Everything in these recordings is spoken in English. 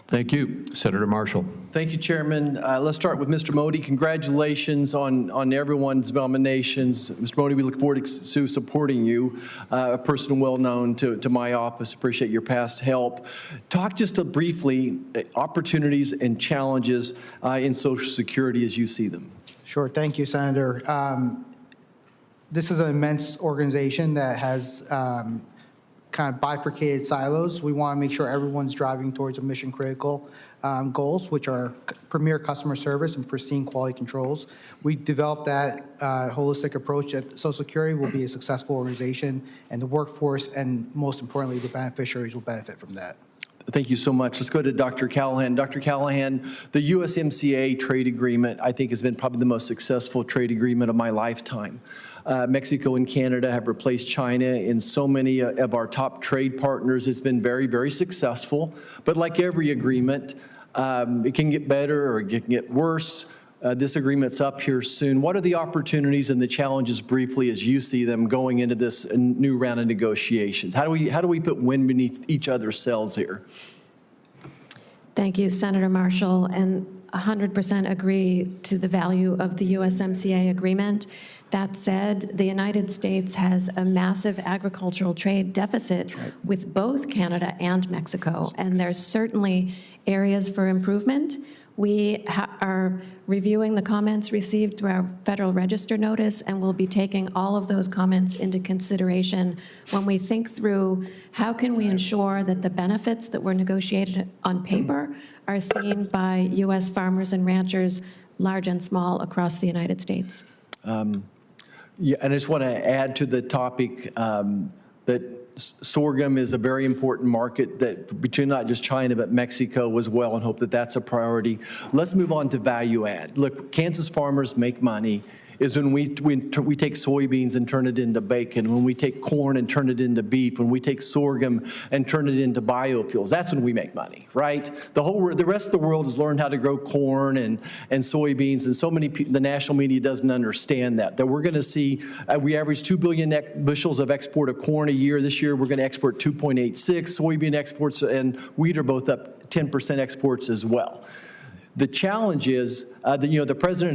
Thank you. Senator Marshall. Thank you, Chairman. Let's start with Mr. Modi. Congratulations on everyone's nominations. Mr. Modi, we look forward to supporting you, a person well known to my office. Appreciate your past help. Talk just briefly opportunities and challenges in Social Security as you see them. Sure. Thank you, Senator. This is an immense organization that has kind of bifurcated silos. We want to make sure everyone's driving towards a mission-critical goals, which are premier customer service and pristine quality controls. We developed that holistic approach that Social Security will be a successful organization, and the workforce and, most importantly, the beneficiaries will benefit from that. Thank you so much. Let's go to Dr. Callahan. Dr. Callahan, the USMCA trade agreement, I think, has been probably the most successful trade agreement of my lifetime. Mexico and Canada have replaced China in so many of our top trade partners. It's been very, very successful. But like every agreement, it can get better or it can get worse. This agreement's up here soon. What are the opportunities and the challenges briefly as you see them going into this new round of negotiations? How do we put wind beneath each other's sails here? Thank you, Senator Marshall, and 100% agree to the value of the USMCA agreement. That said, the United States has a massive agricultural trade deficit with both Canada and Mexico, and there's certainly areas for improvement. We are reviewing the comments received through our Federal Register notice, and we'll be taking all of those comments into consideration when we think through how can we ensure that the benefits that were negotiated on paper are seen by U.S. farmers and ranchers, large and small, across the United States. Yeah, and I just want to add to the topic that sorghum is a very important market that between not just China but Mexico as well, and hope that that's a priority. Let's move on to value add. Look, Kansas farmers make money is when we take soybeans and turn it into bacon, when we take corn and turn it into beef, when we take sorghum and turn it into biofuels. That's when we make money, right? The rest of the world has learned how to grow corn and soybeans, and so many people, the national media doesn't understand that we're going to see, we average 2 billion bushels of export of corn a year. This year we're going to export 2.86. Soybean exports and wheat are both up 10% exports as well. The challenge is the president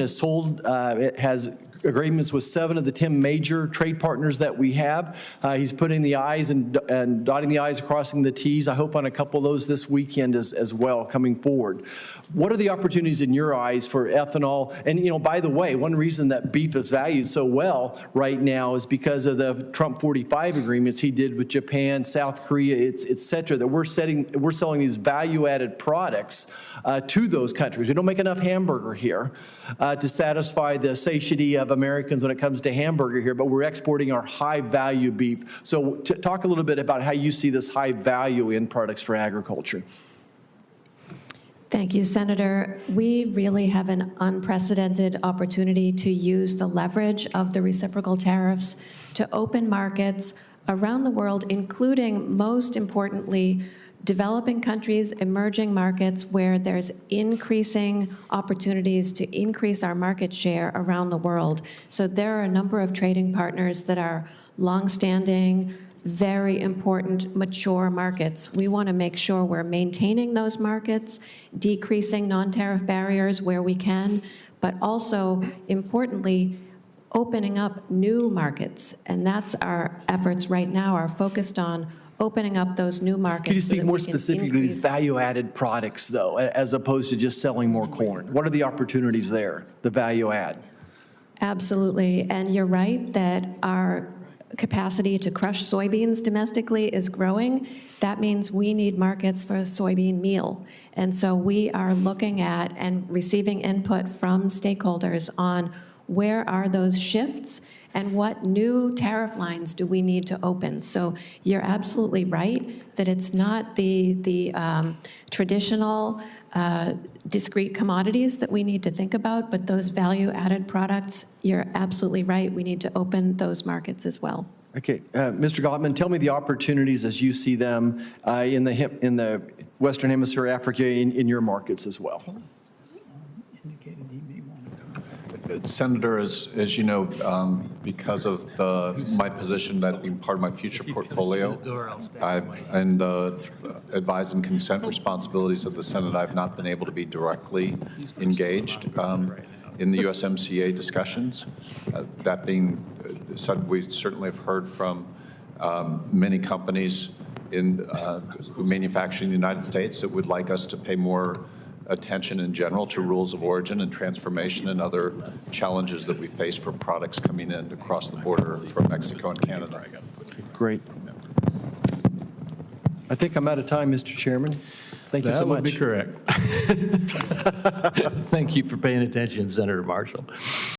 has agreements with 7 of the 10 major trade partners that we have. He's putting the I's and dotting the I's, crossing the T's. I hope on a couple of those this weekend as well coming forward. What are the opportunities in your eyes for ethanol? And by the way, one reason that beef is valued so well right now is because of the Trump 45 agreements he did with Japan, South Korea, et cetera, that we're selling these value-added products to those countries. We don't make enough hamburger here to satisfy the satiety of Americans when it comes to hamburger here, but we're exporting our high-value beef. So talk a little bit about how you see this high-value end products for agriculture. Thank you, Senator. We really have an unprecedented opportunity to use the leverage of the reciprocal tariffs to open markets around the world, including, most importantly, developing countries, emerging markets where there's increasing opportunities to increase our market share around the world. So there are a number of trading partners that are longstanding, very important, mature markets. We want to make sure we're maintaining those markets, decreasing non-tariff barriers where we can, but also, importantly, opening up new markets. And that's our efforts right now are focused on opening up those new markets. Can you speak more specifically to these value-added products, though, as opposed to just selling more corn? What are the opportunities there, the value add? Absolutely. And you're right that our capacity to crush soybeans domestically is growing. That means we need markets for soybean meal. And so we are looking at and receiving input from stakeholders on where are those shifts and what new tariff lines do we need to open. So you're absolutely right that it's not the traditional discrete commodities that we need to think about, but those value-added products, you're absolutely right. We need to open those markets as well. Okay, Mr. Gottman, tell me the opportunities as you see them in the Western Hemisphere, Africa, in your markets as well. Senator, as you know, because of my position, that being part of my future portfolio, and the advise and consent responsibilities of the Senate, I've not been able to be directly engaged in the USMCA discussions. That being said, we certainly have heard from many companies who manufacture in the United States that would like us to pay more attention in general to rules of origin and transformation and other challenges that we face for products coming in across the border from Mexico and Canada. Great. I think I'm out of time, Mr. Chairman. Thank you so much. That would be correct. Thank you for paying attention, Senator Marshall.